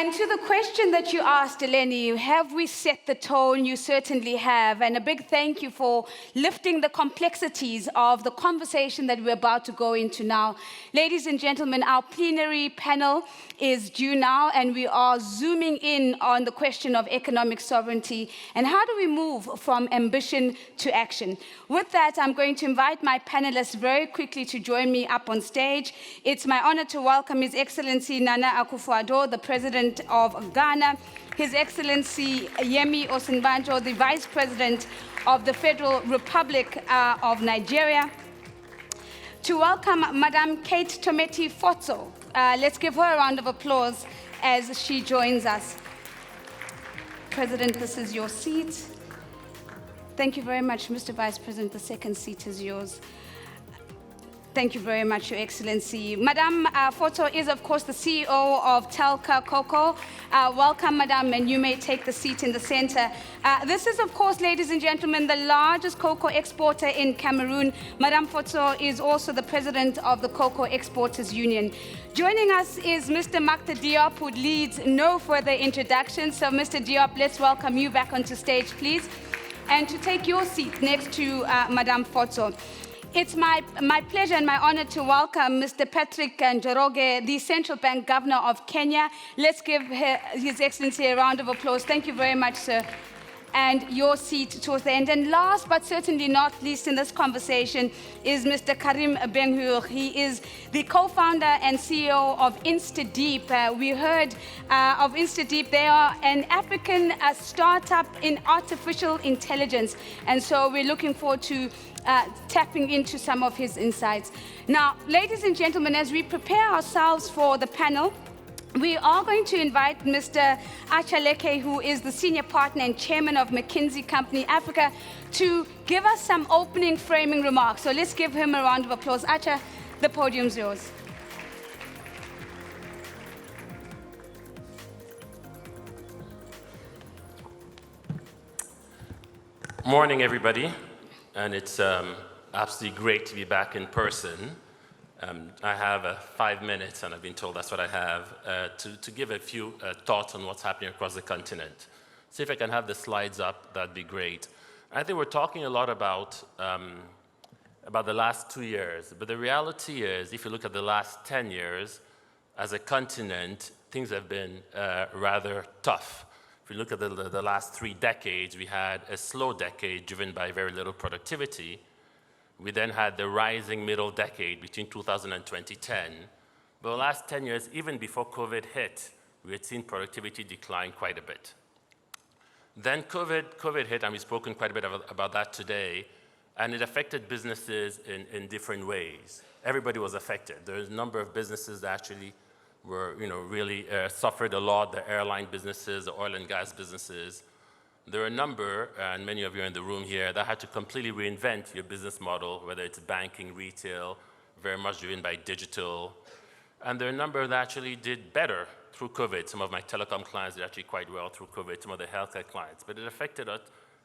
And to the question that you asked, Eleni, have we set the tone? You certainly have. And a big thank you for lifting the complexities of the conversation that we're about to go into now. Ladies and gentlemen, our plenary panel is due now, and we are zooming in on the question of economic sovereignty and how do we move from ambition to action. With that, I'm going to invite my panelists very quickly to join me up on stage. It's my honor to welcome His Excellency Nana Akufo-Addo, the President of Ghana, His Excellency Yemi Osinbajo, the Vice President of the Federal Republic of Nigeria, to welcome Madame Kate Tometi Fotso. Let's give her a round of applause as she joins us. President, this is your seat. Thank you very much, Mr. Vice President. The second seat is yours. Thank you very much, Your Excellency. Madame Fotso is, of course, the CEO of Telka Cocoa. Welcome, Madame, and you may take the seat in the center. This is, of course, ladies and gentlemen, the largest cocoa exporter in Cameroon. Madame Fotso is also the president of the Cocoa Exporters Union. Joining us is Mr. Makta Diop, who leads no further introduction. So, Mr. Diop, let's welcome you back onto stage, please, and to take your seat next to Madame Fotso. It's my pleasure and my honor to welcome Mr. Patrick Njoroge, the Central Bank Governor of Kenya. Let's give His Excellency a round of applause. Thank you very much, sir. And your seat towards the end. And last but certainly not least in this conversation is Mr. Karim Ben-Hur. He is the co-founder and CEO of InstaDeep. We heard of InstaDeep. They are an African startup in artificial intelligence. And so we're looking forward to tapping into some of his insights. Now, ladies and gentlemen, as we prepare ourselves for the panel, we are going to invite Mr. Acha Leke, who is the senior partner and chairman of McKinsey Company Africa, to give us some opening framing remarks. So let's give him a round of applause. Acha, the podium's yours. Morning, everybody. And it's absolutely great to be back in person. I have 5 minutes, and I've been told that's what I have, to give a few thoughts on what's happening across the continent. See if I can have the slides up, that'd be great. I think we're talking a lot about the last 2 years, but the reality is, if you look at the last 10 years, as a continent, things have been rather tough. If you look at the last 3 decades, we had a slow decade driven by very little productivity. We then had the rising middle decade between 2000 and 2010. But the last 10 years, even before COVID hit, we had seen productivity decline quite a bit. Then COVID hit, and we've spoken quite a bit about that today, and it affected businesses in different ways. Everybody was affected. There's a number of businesses that actually were, really suffered a lot, the airline businesses, the oil and gas businesses. There are a number, and many of you are in the room here, that had to completely reinvent your business model, whether it's banking, retail, very much driven by digital. And there are a number that actually did better through COVID. Some of my telecom clients did actually quite well through COVID, some of the healthcare clients, but it affected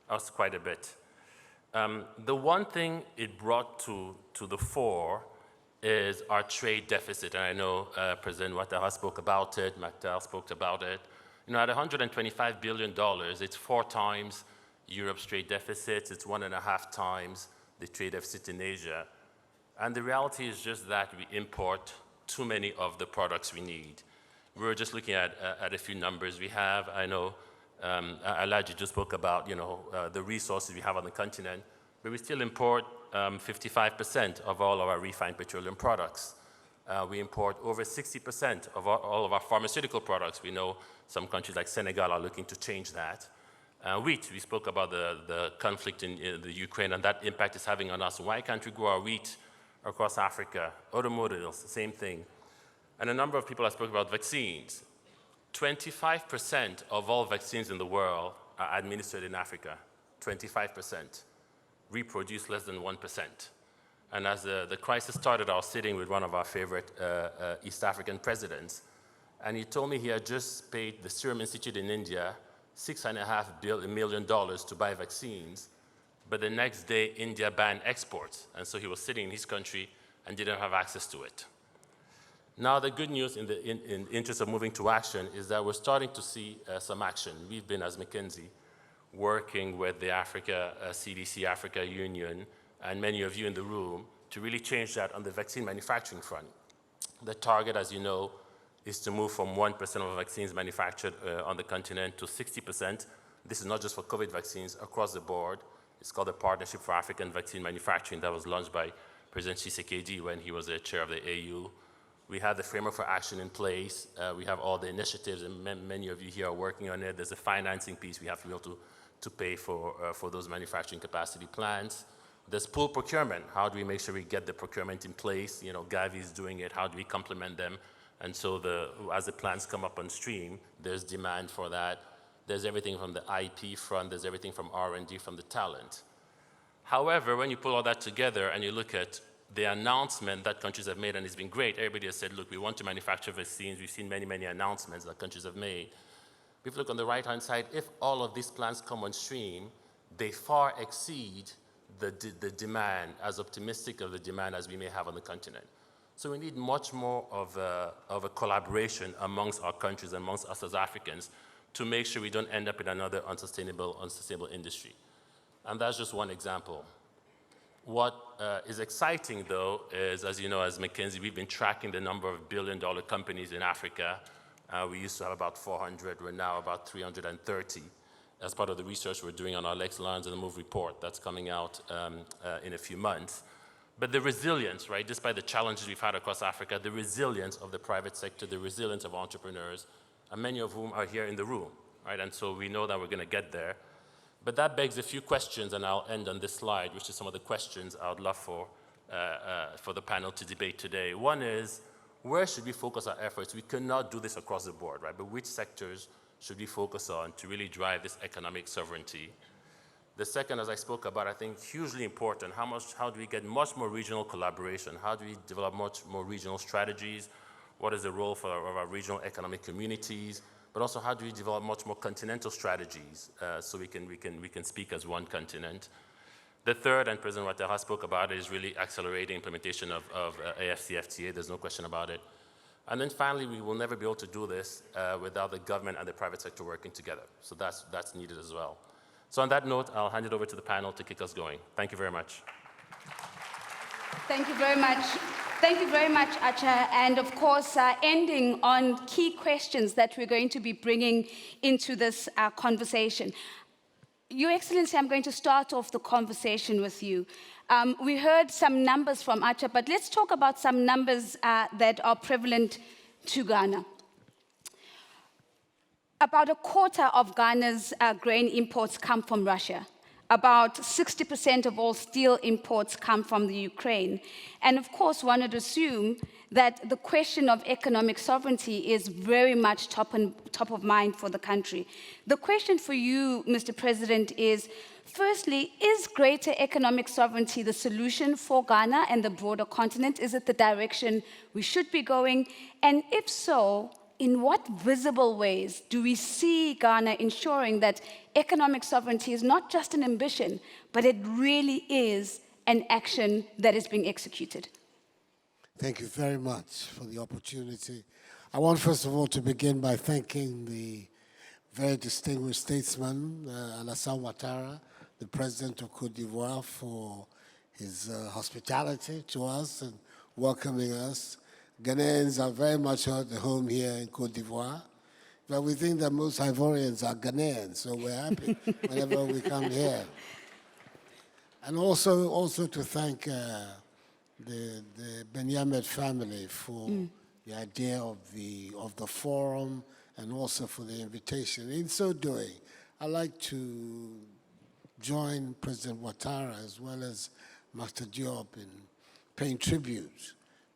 us quite a bit. The one thing it brought to the fore is our trade deficit. And I know President Ouattara spoke about it, Maktar spoke about it. At $125 billion, it's 4 times Europe's trade deficit, it's 1.5 times the trade deficit in Asia. And the reality is just that we import too many of the products we need. We were just looking at a few numbers we have. I know Alhaji just spoke about, the resources we have on the continent, but we still import 55% of all of our refined petroleum products. We import over 60% of all of our pharmaceutical products. We know some countries like Senegal are looking to change that. Wheat, we spoke about the conflict in the Ukraine and that impact it's having on us. Why can't we grow our wheat across Africa? Automobiles, the same thing. And a number of people have spoken about vaccines. 25% of all vaccines in the world are administered in Africa. 25%. We produce less than 1%. And as the crisis started, I was sitting with one of our favorite East African presidents, and he told me he had just paid the Serum Institute in India $6.5 million to buy vaccines, but the next day India banned exports, and so he was sitting in his country and didn't have access to it. Now, the good news in interest of moving to action is that we're starting to see some action. We've been, as McKinsey, working with the Africa CDC, Africa Union, and many of you in the room to really change that on the vaccine manufacturing front. The target, as you know, is to move from 1% of vaccines manufactured on the continent to 60%. This is not just for COVID vaccines, across the board. It's called the Partnership for African Vaccine Manufacturing that was launched by President Tshisekedi when he was the chair of the AU. We have the framework for action in place. We have all the initiatives, and many of you here are working on it. There's a financing piece we have to be able to pay for those manufacturing capacity plans. There's pool procurement. How do we make sure we get the procurement in place? You know, Gavi is doing it. How do we complement them? And so as the plans come up on stream, there's demand for that. There's everything from the IP front. There's everything from R&D, from the talent. However, when you pull all that together and you look at the announcement that countries have made, and it's been great. Everybody has said, look, we want to manufacture vaccines. We've seen many, many announcements that countries have made. If you look on the right-hand side, if all of these plans come on stream, they far exceed the demand, as optimistic of the demand as we may have on the continent. So we need much more of a collaboration amongst our countries, amongst us as Africans, to make sure we don't end up in another unsustainable industry. And that's just one example. What is exciting, though, is, as you know, as McKinsey, we've been tracking the number of billion-dollar companies in Africa. We used to have about 400. We're now about 330 as part of the research we're doing on our Lex Lines and the Move report that's coming out in a few months. But the resilience, right, despite the challenges we've had across Africa, the resilience of the private sector, the resilience of entrepreneurs, and many of whom are here in the room, right? And so we know that we're going to get there. But that begs a few questions, and I'll end on this slide, which is some of the questions I would love for the panel to debate today. One is, where should we focus our efforts? We cannot do this across the board, right? But which sectors should we focus on to really drive this economic sovereignty? The second, as I spoke about, I think hugely important, how do we get much more regional collaboration? How do we develop much more regional strategies? What is the role of our regional economic communities? But also, how do we develop much more continental strategies so we can speak as one continent? The third, and President Ouattara spoke about it, is really accelerating implementation of AFCFTA. There's no question about it. And then finally, we will never be able to do this without the government and the private sector working together. So that's needed as well. So on that note, I'll hand it over to the panel to kick us going. Thank you very much. Thank you very much. Thank you very much, Acha. And of course, ending on key questions that we're going to be bringing into this conversation. Your Excellency, I'm going to start off the conversation with you. We heard some numbers from Acha, but let's talk about some numbers that are prevalent to Ghana. About a quarter of Ghana's grain imports come from Russia. About 60% of all steel imports come from the Ukraine. And of course, one would assume that the question of economic sovereignty is very much top of mind for the country. The question for you, Mr. President, is, firstly, is greater economic sovereignty the solution for Ghana and the broader continent? Is it the direction we should be going? And if so, in what visible ways do we see Ghana ensuring that economic sovereignty is not just an ambition, but it really is an action that is being executed? Thank you very much for the opportunity. I want, first of all, to begin by thanking the very distinguished statesman, Alassane Ouattara, the President of Côte d'Ivoire, for his hospitality to us and welcoming us. Ghanaians are very much at home here in Côte d'Ivoire, but we think that most Ivorians are Ghanaians, so we're happy whenever we come here. And also to thank the Benyamet family for the idea of the forum and also for the invitation. In so doing, I'd like to join President Ouattara as well as Master Diop in paying tribute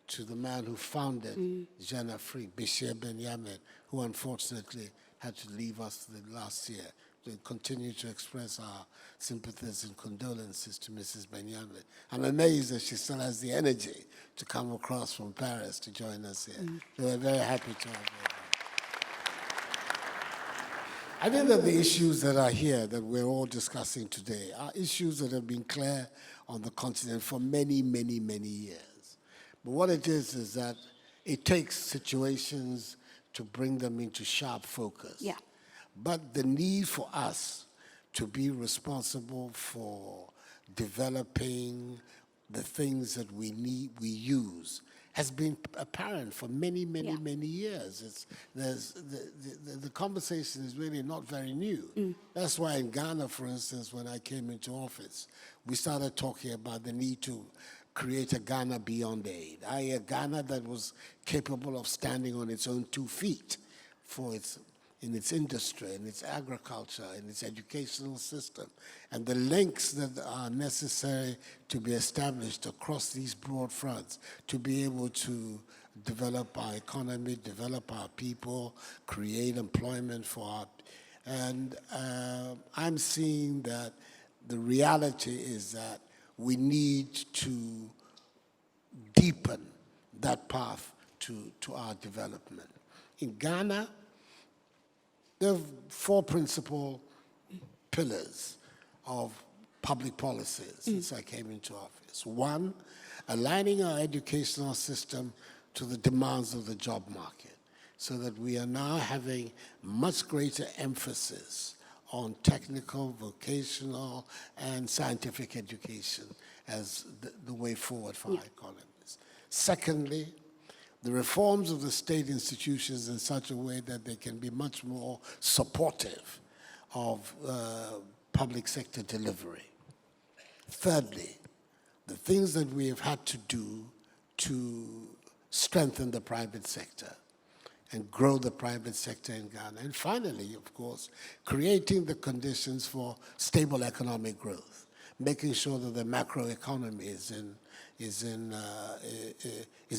to the man who founded Jeune Afrique, Béchir Benyamet, who unfortunately had to leave us last year. We continue to express our sympathies and condolences to Mrs. Benyamet. I'm amazed that she still has the energy to come across from Paris to join us here. So we're very happy to have her. I think that the issues that are here that we're all discussing today are issues that have been clear on the continent for many, many, many years. But what it is that It takes situations to bring them into sharp focus. Yeah. But the need for us to be responsible for developing the things that we need, we use, has been apparent for many, many, Yeah. many years. The conversation is really not very new. That's why in Ghana, for instance, when I came into office, we started talking about the need to create a Ghana beyond aid, i.e. a Ghana that was capable of standing on its own 2 feet in its industry, in its agriculture, in its educational system, and the links that are necessary to be established across these broad fronts to be able to develop our economy, develop our people, create employment for our. And I'm seeing that the reality is that we need to deepen that path to our development. In Ghana, there are 4 principal pillars of public policy since I came into office. 1, aligning our educational system to the demands of the job market, so that we are now having much greater emphasis on technical, vocational, and scientific education as the way forward for our economies. Secondly, the reforms of the state institutions in such a way that they can be much more supportive of public sector delivery. Thirdly, the things that we have had to do to strengthen the private sector and grow the private sector in Ghana. And finally, of course, creating the conditions for stable economic growth, making sure that the macroeconomy is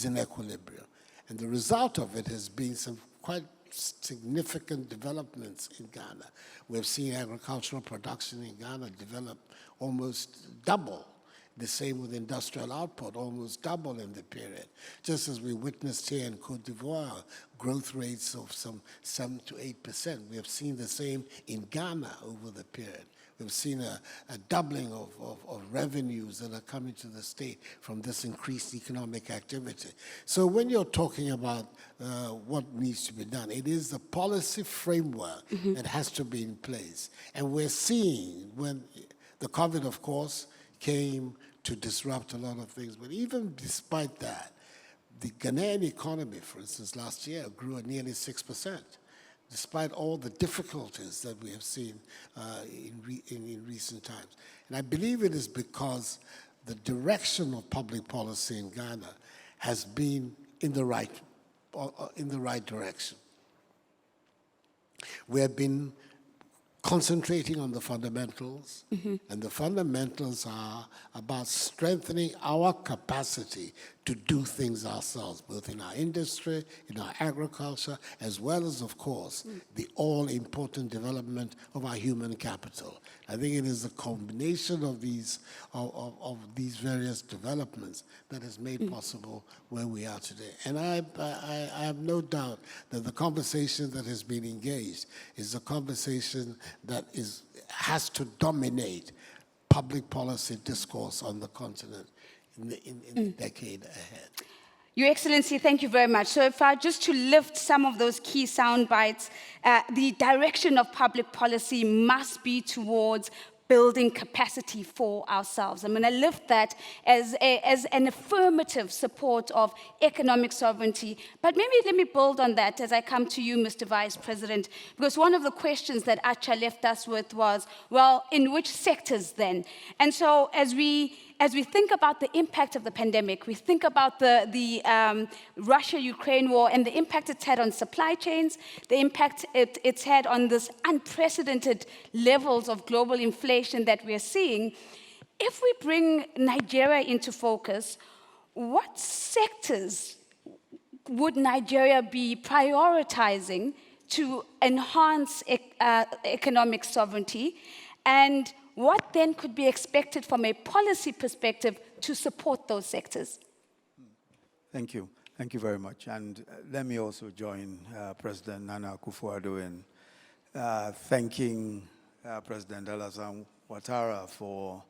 in equilibrium. And the result of it has been some quite significant developments in Ghana. We've seen agricultural production in Ghana develop almost double. The same with industrial output, almost double in the period. Just as we witnessed here in Cote d'Ivoire, growth rates of some 7 to 8%. We have seen the same in Ghana over the period. We've seen a doubling of revenues that are coming to the state from this increased economic activity. So when you're talking about what needs to be done, it is the policy framework that has to be in place. And we're seeing when the COVID, of course, came to disrupt a lot of things. But even despite that, the Ghanaian economy, for instance, last year grew at nearly 6%, despite all the difficulties that we have seen in recent times. And I believe it is because the direction of public policy in Ghana has been in the right direction. We have been concentrating on the fundamentals, and the fundamentals are about strengthening our capacity to do things ourselves, both in our industry, in our agriculture, as well as, of course, the all-important development of our human capital. I think it is a combination of these various developments that has made possible where we are today. And I have no doubt that the conversation that has been engaged is a conversation that has to dominate public policy discourse on the continent in the decade ahead. Your Excellency, thank you very much. So if I just to lift some of those key sound bites, the direction of public policy must be towards building capacity for ourselves. I'm going to lift that as an affirmative support of economic sovereignty. But maybe let me build on that as I come to you, Mr. Vice President, because one of the questions that Acha left us with was, well, in which sectors then? And so as we think about the impact of the pandemic, we think about the Russia-Ukraine war and the impact it's had on supply chains, the impact it's had on this unprecedented levels of global inflation that we're seeing. If we bring Nigeria into focus, what sectors would Nigeria be prioritizing to enhance economic sovereignty? And what then could be expected from a policy perspective to support those sectors? Thank you. Thank you very much. And let me also join President Nana Akufo-Addo in thanking President Alassane Ouattara for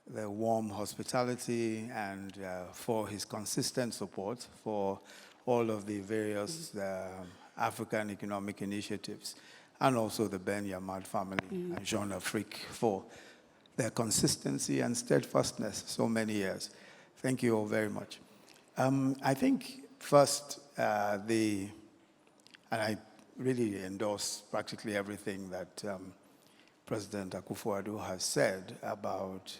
the warm hospitality and for his consistent support for all of the various African economic initiatives, and also the Ben Yamad family and Jean Afrique for their consistency and steadfastness so many years. Thank you all very much. I think first, and I really endorse practically everything that President Akufo-Addo has said about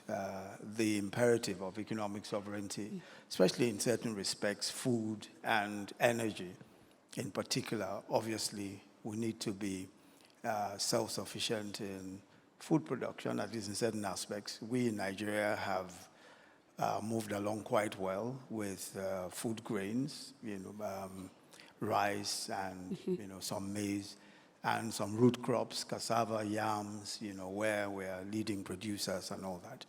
the imperative of economic sovereignty, especially in certain respects, food and energy. In particular, obviously, we need to be self-sufficient in food production, at least in certain aspects. We in Nigeria have moved along quite well with food grains, rice and some maize, and some root crops, cassava, yams, where we're leading producers and all that.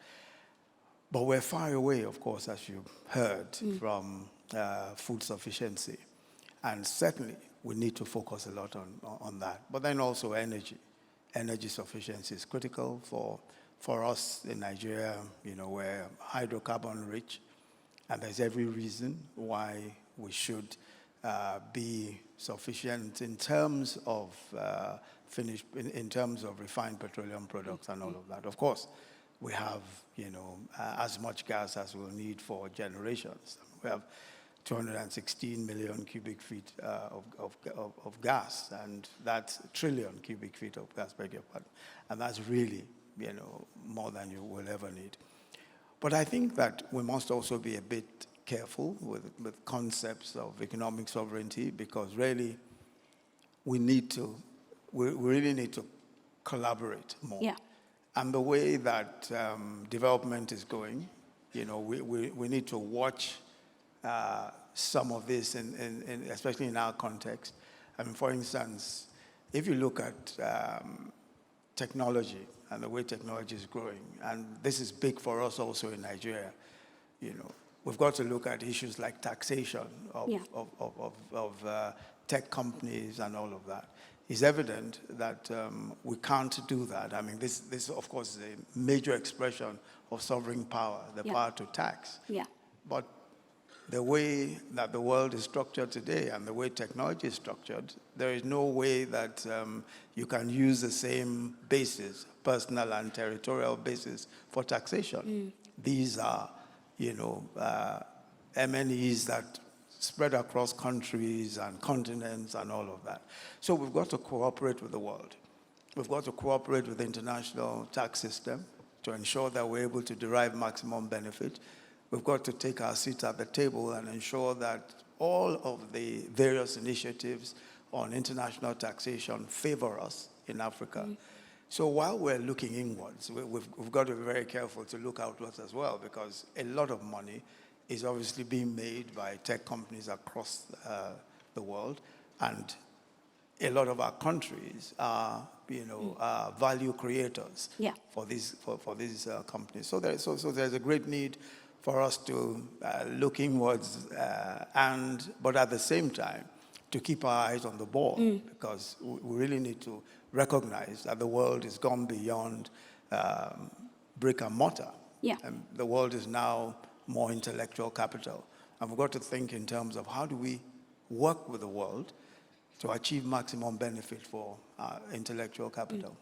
But we're far away, of course, as you heard, from food sufficiency. And certainly, we need to focus a lot on that. But then also energy. Energy sufficiency is critical for us in Nigeria. We're hydrocarbon rich, and there's every reason why we should be sufficient in terms of in terms of refined petroleum products and all of that. Of course, we have as much gas as we'll need for generations. We have 216 million cubic feet of gas, and that's a trillion cubic feet of gas, beg your pardon. And that's really, more than you will ever need. But I think that we must also be a bit careful with concepts of economic sovereignty, because really we really need to collaborate more. Yeah. And the way that development is going, we need to watch some of this, especially in our context. I mean, for instance, if you look at technology and the way technology is growing, and this is big for us also in Nigeria, we've got to look at issues like taxation of tech companies and all of that. It's evident that we can't do that. I mean, this of course, is a major expression of sovereign power, the power to tax. Yeah. But the way that the world is structured today and the way technology is structured, there is no way that you can use the same basis, personal and territorial basis, for taxation. These are, MNEs that spread across countries and continents and all of that. So we've got to cooperate with the world. We've got to cooperate with the international tax system to ensure that we're able to derive maximum benefit. We've got to take our seats at the table and ensure that all of the various initiatives on international taxation favor us in Africa. So while we're looking inwards, we've got to be very careful to look outwards as well, because a lot of money is obviously being made by tech companies across the world, and a lot of our countries are, value creators for these companies. So there's a great need for us to look inwards, but at the same time, to keep our eyes on the ball, because we really need to recognize that the world has gone beyond brick and mortar. Yeah. And the world is now more intellectual capital. And we've got to think in terms of how do we work with the world to achieve maximum benefit for intellectual capital.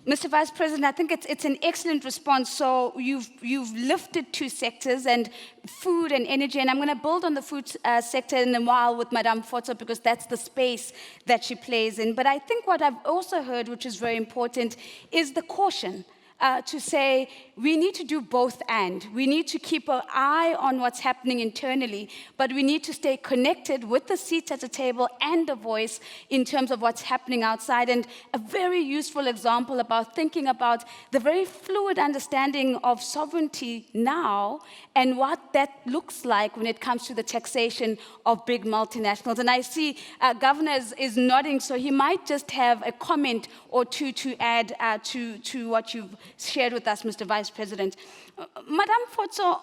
Mr. Vice President, I think it's an excellent response. So you've lifted two sectors, and food and energy, and I'm going to build on the food sector in a while with Madame Fotso, because that's the space that she plays in. But I think what I've also heard, which is very important, is the caution. To say we need to do both and. We need to keep an eye on what's happening internally, but we need to stay connected with the seats at the table and the voice in terms of what's happening outside. And a very useful example about thinking about the very fluid understanding of sovereignty now and what that looks like when it comes to the taxation of big multinationals. And I see Governor is nodding, so he might just have a comment or two to add to what you've shared with us, Mr. Vice President. Madame Fotso,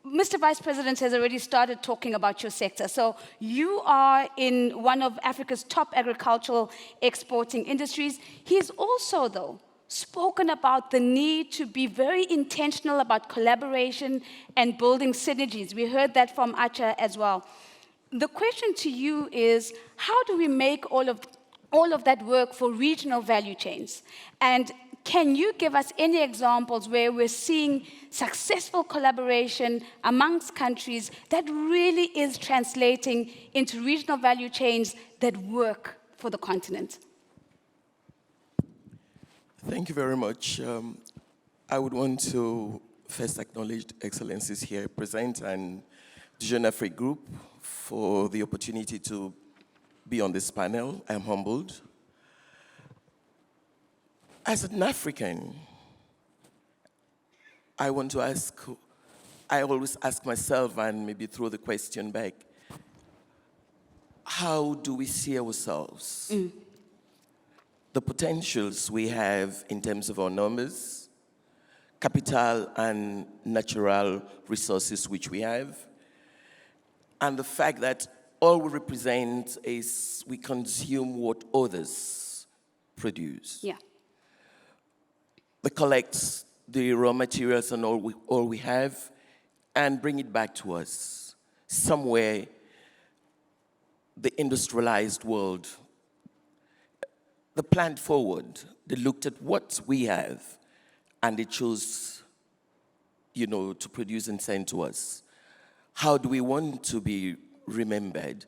Mr. Vice President has already started talking about your sector. So you are in one of Africa's top agricultural exporting industries. He's also, though, spoken about the need to be very intentional about collaboration and building synergies. We heard that from Acha as well. the question to you is, how do we make all of that work for regional value chains? And can you give us any examples where we're seeing successful collaboration amongst countries that really is translating into regional value chains that work for the continent? Thank you very much. I would want to first acknowledge the excellencies here present and the Jeune Afrique Group for the opportunity to be on this panel. I'm humbled. As an African, I want to ask, I always ask myself and maybe throw the question back, how do we see ourselves? The potentials we have in terms of our numbers, capital and natural resources which we have, and the fact that all we represent is we consume what others produce. Yeah. They collect the raw materials and all we have and bring it back to us. Somewhere, the industrialized world, they planned forward. They looked at what we have and they chose, to produce and send to us. How do we want to be remembered?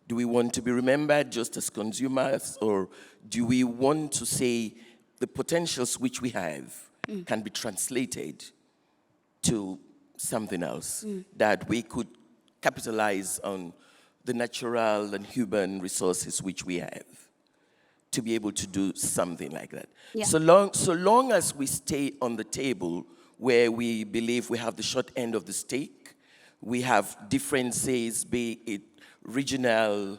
Do we want to be remembered just as consumers, or do we want to say the potentials which we have can be translated to something else, that we could capitalize on the natural and human resources which we have to be able to do something like that? Yeah. So long as we stay on the table where we believe we have the short end of the stick, we have differences, be it regional,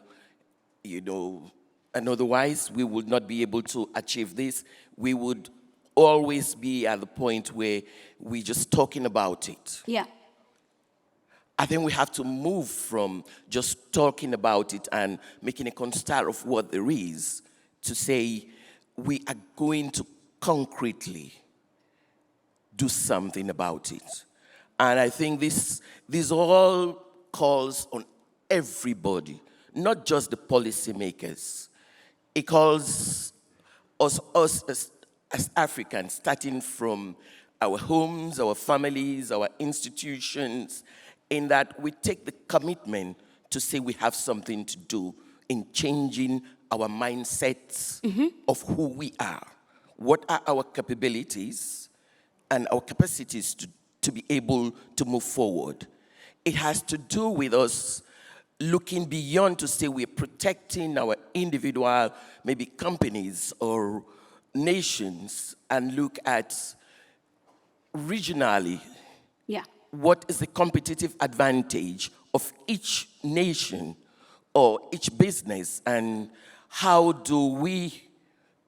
and otherwise we would not be able to achieve this. We would always be at the point where we're just talking about it. Yeah. I think we have to move from just talking about it and making a constant of what there is to say we are going to concretely do something about it. And I think this all calls on everybody, not just the policymakers. It calls us as Africans, starting from our homes, our families, our institutions, in that we take the commitment to say we have something to do in changing our mindsets of who we are. What are our capabilities and our capacities to be able to move forward? It has to do with us looking beyond to say we're protecting our individual, maybe companies or nations, and look at regionally, Yeah. what is the competitive advantage of each nation or each business, and how do we,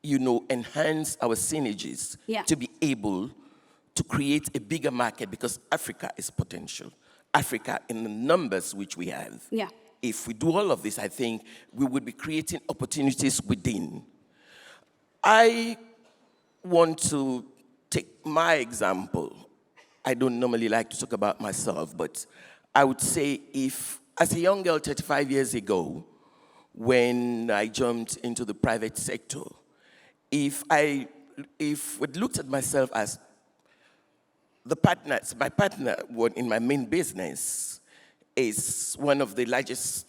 enhance our synergies to be able to create a bigger market, because Africa is potential. Africa, in the numbers which we have. Yeah. If we do all of this, I think we would be creating opportunities within. I want to take my example. I don't normally like to talk about myself, but I would say if, as a young girl 35 years ago, when I jumped into the private sector, if we looked at myself as my partner in my main business is one of the largest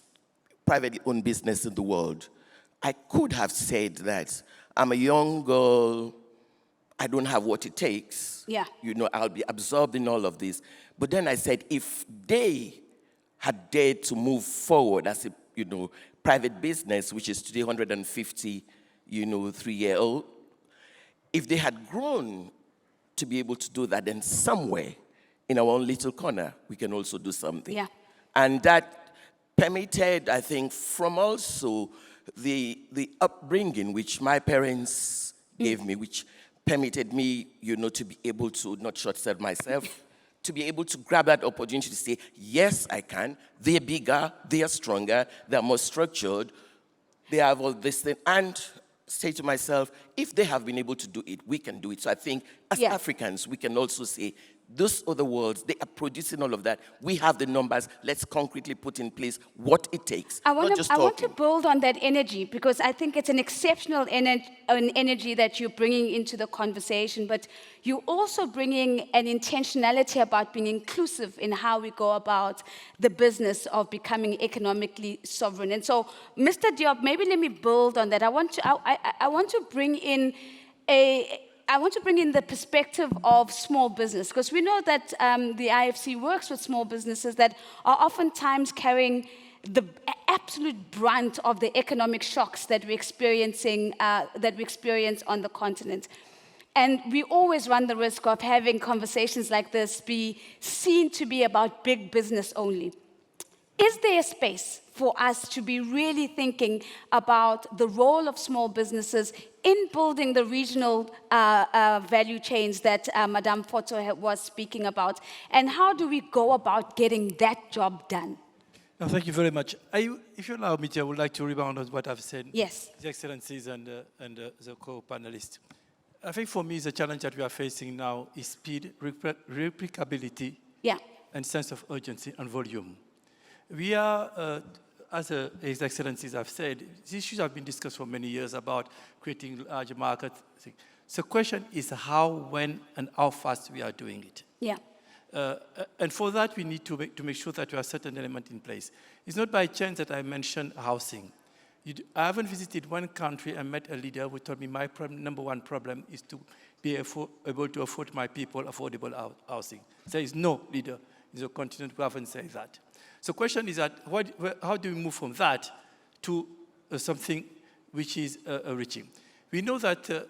privately owned businesses in the world, I could have said that I'm a young girl, I don't have what it takes. Yeah. I'll be absorbed in all of this. But then I said, if they had dared to move forward as a, private business, which is today 150, 3-year-old, if they had grown to be able to do that, then somewhere in our own little corner, we can also do something. Yeah. And that permitted, I think, from also the upbringing which my parents gave me, which permitted me, to be able to not short-sell myself, to be able to grab that opportunity to say, yes, I can. They're bigger, they are stronger, they're more structured, they have all this thing, and say to myself, if they have been able to do it, we can do it. So I think as Africans, we can also say, Those other worlds, they are producing all of that. We have the numbers. Let's concretely put in place what it takes. I not just want to talking. build on that energy because I think it's an exceptional energy that you're bringing into the conversation, but you're also bringing an intentionality about being inclusive in how we go about the business of becoming economically sovereign. And so, Mr. Diop, maybe let me build on that. I want to bring in the perspective of small business, because we know that the IFC works with small businesses that are oftentimes carrying the absolute brunt of the economic shocks that we're experiencing, that we experience on the continent. And we always run the risk of having conversations like this be seen to be about big business only. Is there a space for us to be really thinking about the role of small businesses in building the regional value chains that Madame Foto was speaking about? And how do we go about getting that job done? No, thank you very much. If you allow me, I would like to rebound on what I've said. Yes. His Excellencies and the co-panelists. I think for me, the challenge that we are facing now is speed, replicability, Yeah. and sense of urgency and volume. We are, as His Excellencies have said, these issues have been discussed for many years about creating large markets. So the question is how, when, and how fast we are doing it. Yeah. And for that, we need to make sure that we have certain element in place. It's not by chance that I mentioned housing. I haven't visited one country and met a leader who told me my number one problem is to be able to afford my people affordable housing. There is no leader in the continent who haven't said that. So the question is that how do we move from that to something which is reaching? We know that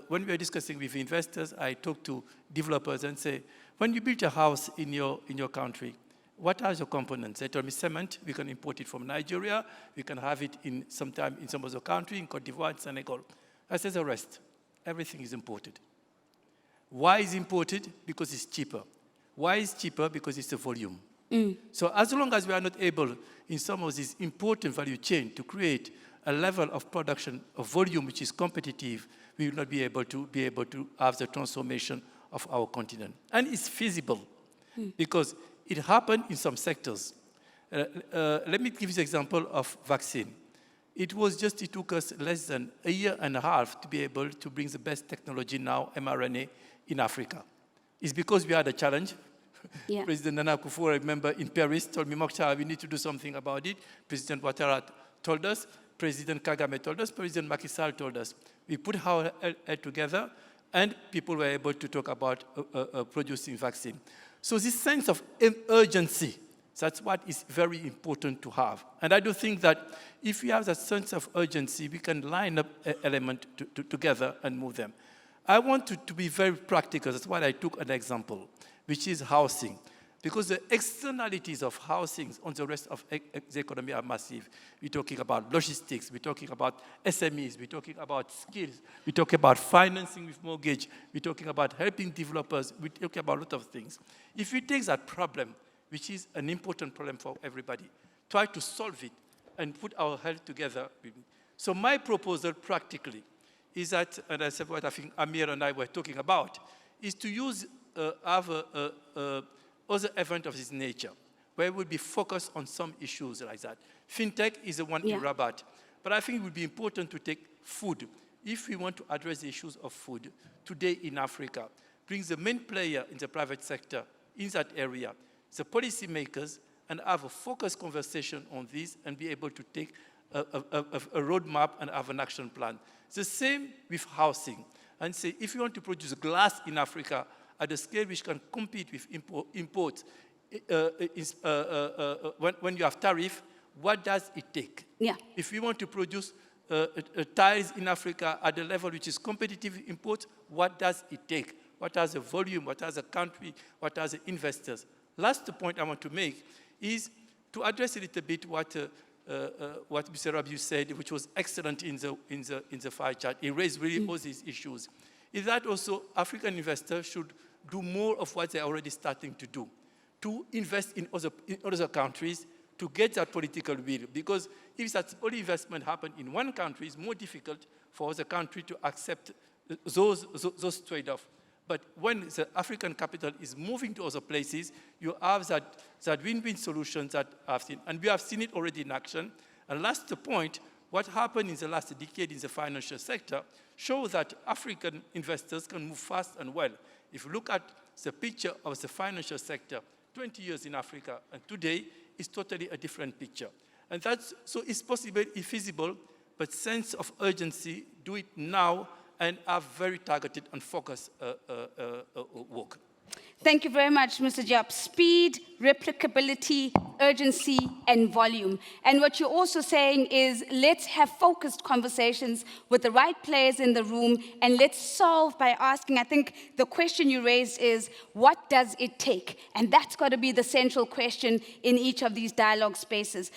when we are discussing with investors, I talk to developers and say, when you build a house in your country, what are your components? They told me cement, we can import it from Nigeria, we can have it sometime in some other country, in Cote d'Ivoire, Senegal. I said the rest, everything is imported. Why is imported? Because it's cheaper. Why is cheaper? Because it's the volume. So as long as we are not able, in some of these important value chain, to create a level of production of volume which is competitive, we will not be able to have the transformation of our continent. And it's feasible because it happened in some sectors. Let me give you the example of vaccine. It took us less than a year and a half to be able to bring the best technology now, mRNA, in Africa. It's because we had a challenge. Yeah. President Nana Akufo, I remember in Paris, told me, Mokhtar, we need to do something about it. President Ouattara told us, President Kagame told us, President Macky Sall told us. We put our head together, and people were able to talk about producing vaccine. So this sense of urgency, that's what is very important to have. And I do think that if we have that sense of urgency, we can line up elements together and move them. I want to be very practical. That's why I took an example, which is housing. Because the externalities of housing on the rest of the economy are massive. We're talking about logistics, we're talking about SMEs, we're talking about skills, we're talking about financing with mortgage, we're talking about helping developers, we're talking about a lot of things. If we take that problem, which is an important problem for everybody, try to solve it and put our head together. So my proposal practically is that, and I said what I think Amir and I were talking about, is to use other event of this nature, where we'll be focused on some issues like that. FinTech is the one in Rabat. But I think it would be important to take food. If we want to address the issues of food today in Africa, bring the main player in the private sector in that area, the policymakers, and have a focused conversation on this and be able to take a roadmap and have an action plan. The same with housing. And say, if you want to produce glass in Africa at a scale which can compete with imports, when you have tariff, what does it take? Yeah. If we want to produce tiles in Africa at a level which is competitive with imports, what does it take? What are the volume? What are the country? What are the investors? Last point I want to make is to address a little bit what Mr. Rabiu said, which was excellent in the fire chart. He raised really all these issues. Is that also African investors should do more of what they're already starting to do, to invest in other countries to get that political will. Because if that only investment happen in one country, it's more difficult for the country to accept those trade-offs. But when the African capital is moving to other places, you have that win-win solutions that I've seen. And we have seen it already in action. And last point, what happened in the last decade in the financial sector shows that African investors can move fast and well. If you look at the picture of the financial sector 20 years in Africa, and today is totally a different picture. And so it's possible, it's feasible, but sense of urgency, do it now, and have very targeted and focused work. Thank you very much, Mr. Diop. Speed, replicability, urgency, and volume. And what you're also saying is let's have focused conversations with the right players in the room, and let's solve by asking, I think the question you raised is, what does it take? And that's got to be the central question in each of these dialogue spaces.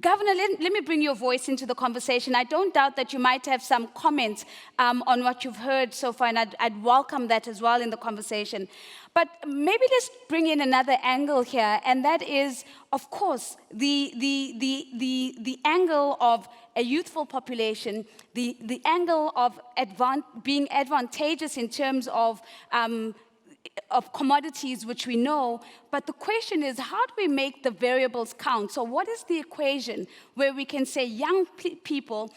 Governor, let me bring your voice into the conversation. I don't doubt that you might have some comments on what you've heard so far, and I'd welcome that as well in the conversation. But maybe let's bring in another angle here, and that is, of course, the angle of a youthful population, the angle of being advantageous in terms of commodities, which we know, but the question is, how do we make the variables count? So what is the equation where we can say young people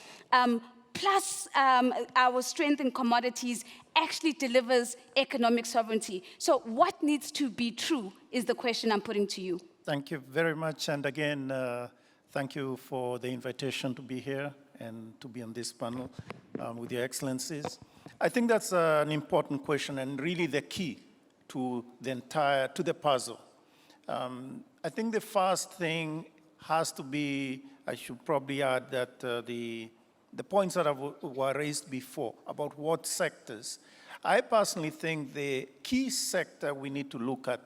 plus our strength in commodities actually delivers economic sovereignty? So what needs to be true is the question I'm putting to you. Thank you very much, and again, thank you for the invitation to be here and to be on this panel with your excellencies. I think that's an important question and really the key to the puzzle. I think the first thing has to be, I should probably add that the points that were raised before about what sectors. I personally think the key sector we need to look at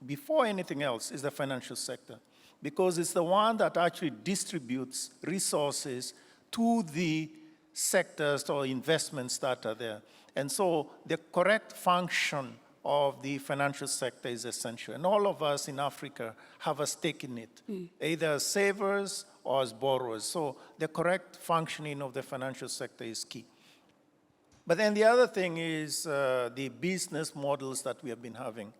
before anything else is the financial sector, because it's the one that actually distributes resources to the sectors or investments that are there. And so the correct function of the financial sector is essential. And all of us in Africa have a stake in it, either as savers or as borrowers. So the correct functioning of the financial sector is key. But then the other thing is the business models that we have been having.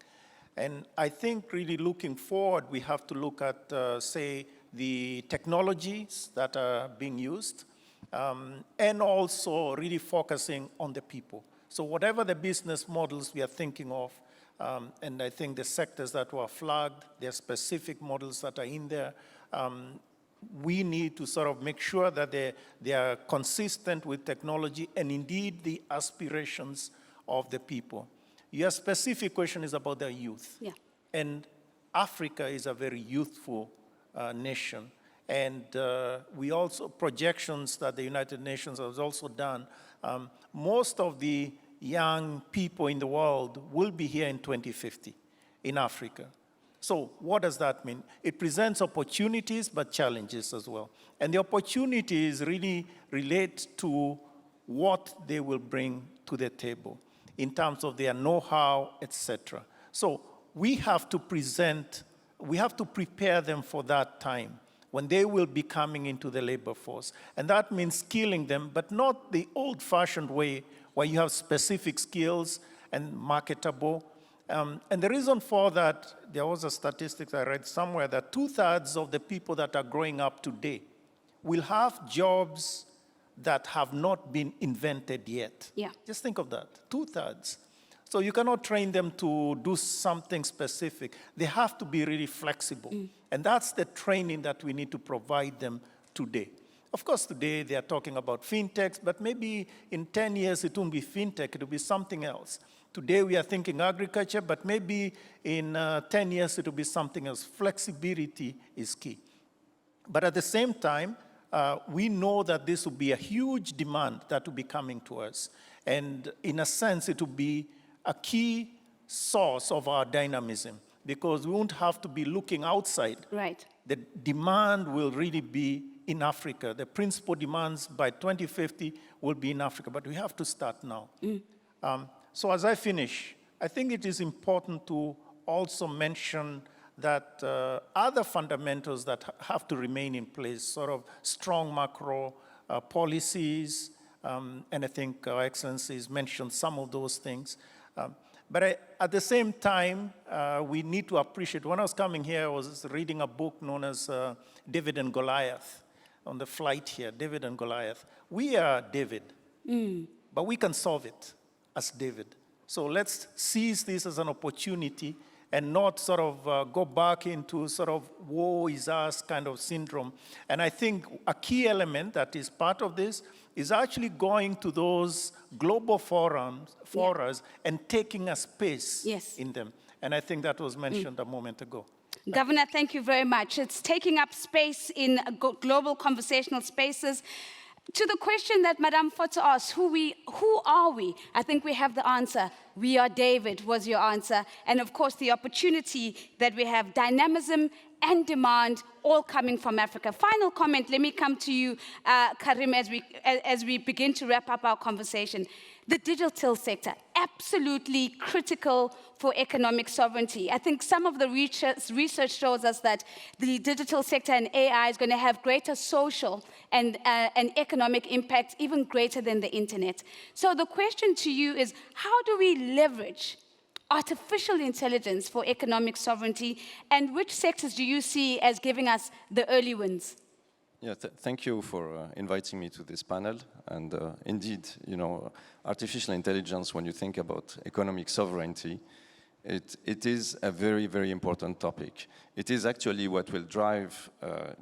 And I think really looking forward, we have to look at, say, the technologies that are being used, and also really focusing on the people. So whatever the business models we are thinking of, and I think the sectors that were flagged, there are specific models that are in there, we need to sort of make sure that they are consistent with technology and indeed the aspirations of the people. Your specific question is about the youth. Yeah. And Africa is a very youthful nation. And we also, projections that the United Nations has also done, most of the young people in the world will be here in 2050 in Africa. So what does that mean? It presents opportunities, but challenges as well. And the opportunities really relate to what they will bring to the table in terms of their know-how, etc. So we have to prepare them for that time when they will be coming into the labor force. And that means skilling them, but not the old-fashioned way where you have specific skills and marketable. And the reason for that, there was a statistic I read somewhere that 2/3 of the people that are growing up today will have jobs that have not been invented yet. Yeah. Just think of that, 2/3. So you cannot train them to do something specific. They have to be really flexible. And that's the training that we need to provide them today. Of course, today they are talking about fintechs, but maybe in 10 years it won't be fintech, it will be something else. Today we are thinking agriculture, but maybe in 10 years it will be something else. Flexibility is key. But at the same time, we know that this will be a huge demand that will be coming to us. And in a sense, it will be a key source of our dynamism, because we won't have to be looking outside. Right. The demand will really be in Africa. The principal demands by 2050 will be in Africa, but we have to start now. So as I finish, I think it is important to also mention that other fundamentals that have to remain in place, sort of strong macro policies, And I think Our Excellencies mentioned some of those things. But at the same time, we need to appreciate, when I was coming here, I was reading a book known as David and Goliath on the flight here, David and Goliath. We are David, but we can solve it as David. So let's seize this as an opportunity and not sort of go back into sort of woe is us kind of syndrome. And I think a key element that is part of this is actually going to those global forums and taking a space in them. And I think that was mentioned a moment ago. Governor, thank you very much. It's taking up space in global conversational spaces. To the question that Madame Foto asked, who are we? I think we have the answer. We are David, was your answer. And of course, the opportunity that we have, dynamism and demand, all coming from Africa. Final comment, let me come to you, Karim, as we begin to wrap up our conversation. The digital sector, absolutely critical for economic sovereignty. I think some of the research shows us that the digital sector and AI is going to have greater social and economic impact, even greater than the internet. So the question to you is, how do we leverage artificial intelligence for economic sovereignty, and which sectors do you see as giving us the early wins? Yeah, thank you for inviting me to this panel. And indeed, you know, artificial intelligence, when you think about economic sovereignty, it is a very, very important topic. It is actually what will drive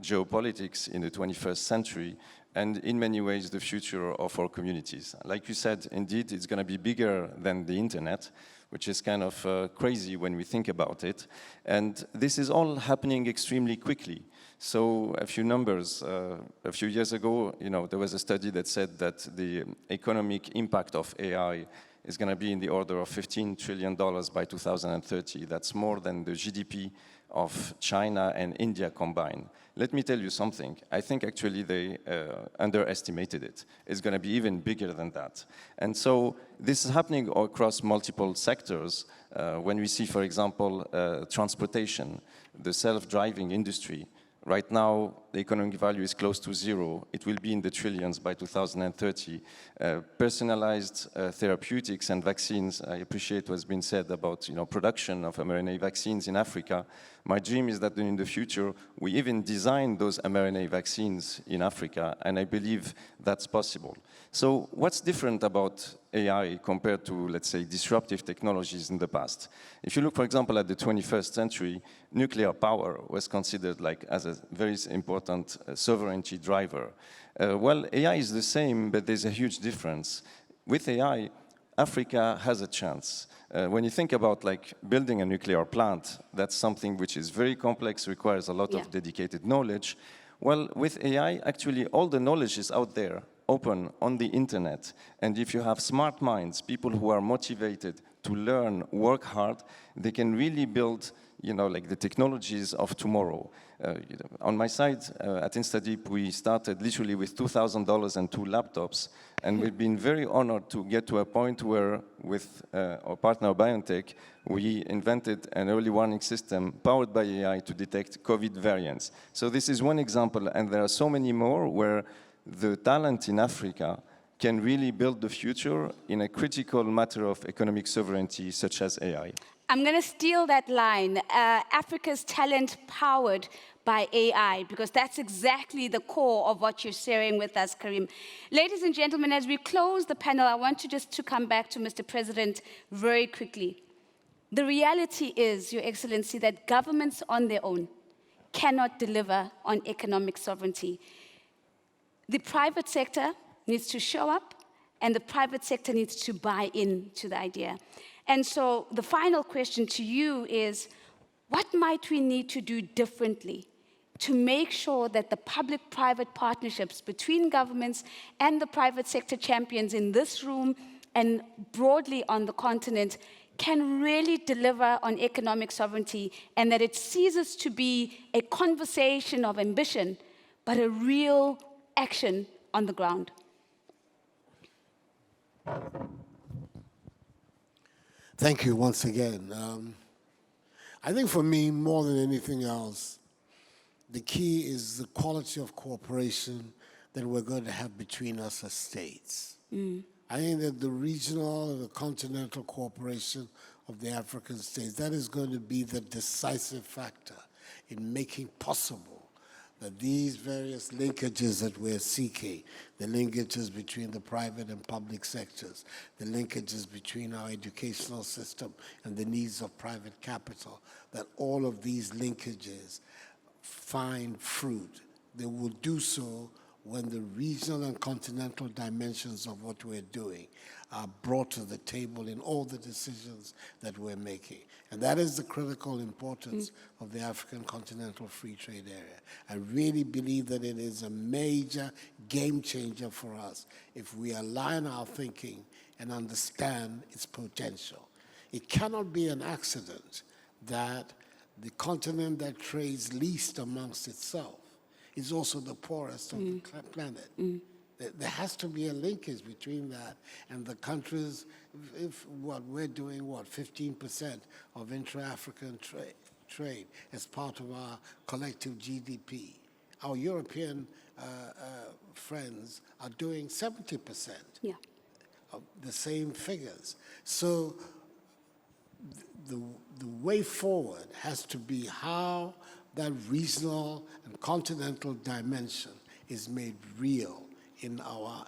geopolitics in the 21st century, and in many ways the future of our communities. Like you said, indeed, it's going to be bigger than the internet, which is kind of crazy when we think about it. And this is all happening extremely quickly. So a few numbers, a few years ago, you know, there was a study that said that the economic impact of AI is going to be in the order of $15 trillion by 2030. That's more than the GDP of China and India combined. Let me tell you something. I think actually they underestimated it. It's going to be even bigger than that. And so this is happening across multiple sectors. When we see, for example, transportation, the self-driving industry, right now, the economic value is close to zero. It will be in the trillions by 2030. Personalized therapeutics and vaccines, I appreciate what's been said about, you know, production of mRNA vaccines in Africa. My dream is that in the future, we even design those mRNA vaccines in Africa, and I believe that's possible. So what's different about AI compared to, let's say, disruptive technologies in the past? If you look, for example, at the 21st century, nuclear power was considered like as a very important sovereignty driver. Well, AI is the same, but there's a huge difference. With AI, Africa has a chance. When you think about like building a nuclear plant, that's something which is very complex, requires a lot of dedicated knowledge. Well, with AI, actually all the knowledge is out there, open on the internet. And if you have smart minds, people who are motivated to learn, work hard, they can really build, you know, like the technologies of tomorrow. On my side, at InstaDeep, we started literally with $2,000 and 2 laptops. And we've been very honored to get to a point where, with our partner BioNTech, we invented an early warning system powered by AI to detect COVID variants. So this is one example, and there are so many more where the talent in Africa can really build the future in a critical matter of economic sovereignty, such as AI. I'm going to steal that line, Africa's talent powered by AI, because that's exactly the core of what you're sharing with us, Karim. Ladies and gentlemen, as we close the panel, I want you just to come back to Mr. President very quickly. The reality is, Your Excellency, that governments on their own cannot deliver on economic sovereignty. The private sector needs to show up, and the private sector needs to buy into the idea. And so the final question to you is, what might we need to do differently to make sure that the public-private partnerships between governments and the private sector champions in this room and broadly on the continent can really deliver on economic sovereignty, and that it ceases to be a conversation of ambition, but a real action on the ground? Thank you once again. I think for me, more than anything else, the key is the quality of cooperation than we're going to have between us as states. I think that the regional and the continental cooperation of the African states, that is going to be the decisive factor in making possible that these various linkages that we're seeking, the linkages between the private and public sectors, the linkages between our educational system and the needs of private capital, that all of these linkages find fruit. They will do so when the regional and continental dimensions of what we're doing are brought to the table in all the decisions that we're making. And that is the critical importance of the African Continental Free Trade Area. I really believe that it is a major game changer for us if we align our thinking and understand its potential. It cannot be an accident that the continent that trades least amongst itself is also the poorest of the planet. There has to be a linkage between that and the countries. If what we're doing, 15% of intra-African trade as part of our collective GDP. Our European friends are doing 70% of the same figures. So the way forward has to be how that regional and continental dimension is made real in our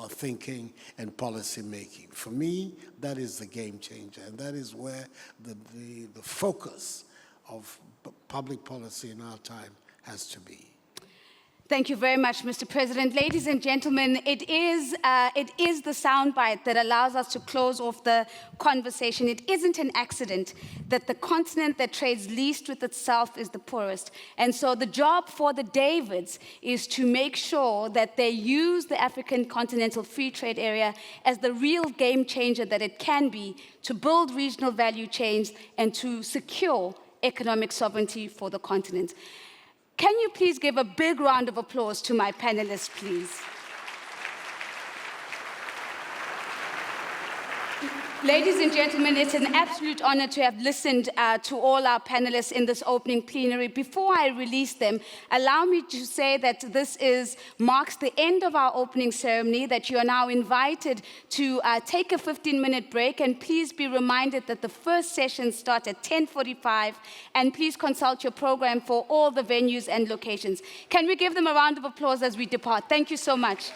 thinking and policy making. For me, that is the game changer, and that is where the focus of public policy in our time has to be. Thank you very much, Mr. President. Ladies and gentlemen, it is the soundbite that allows us to close off the conversation. It isn't an accident that the continent that trades least with itself is the poorest. And so the job for the Davids is to make sure that they use the African Continental Free Trade Area as the real game changer that it can be to build regional value chains and to secure economic sovereignty for the continent. Can you please give a big round of applause to my panelists, please? Ladies and gentlemen, it's an absolute honor to have listened to all our panelists in this opening plenary. Before I release them, allow me to say that this marks the end of our opening ceremony, that you are now invited to take a 15-minute break, and please be reminded that the first session starts at 10:45, and please consult your program for all the venues and locations. Can we give them a round of applause as we depart? Thank you so much.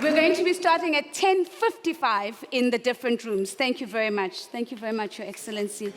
We're going to be starting at 10:55 in the different rooms. Thank you very much. Thank you very much, Your Excellency.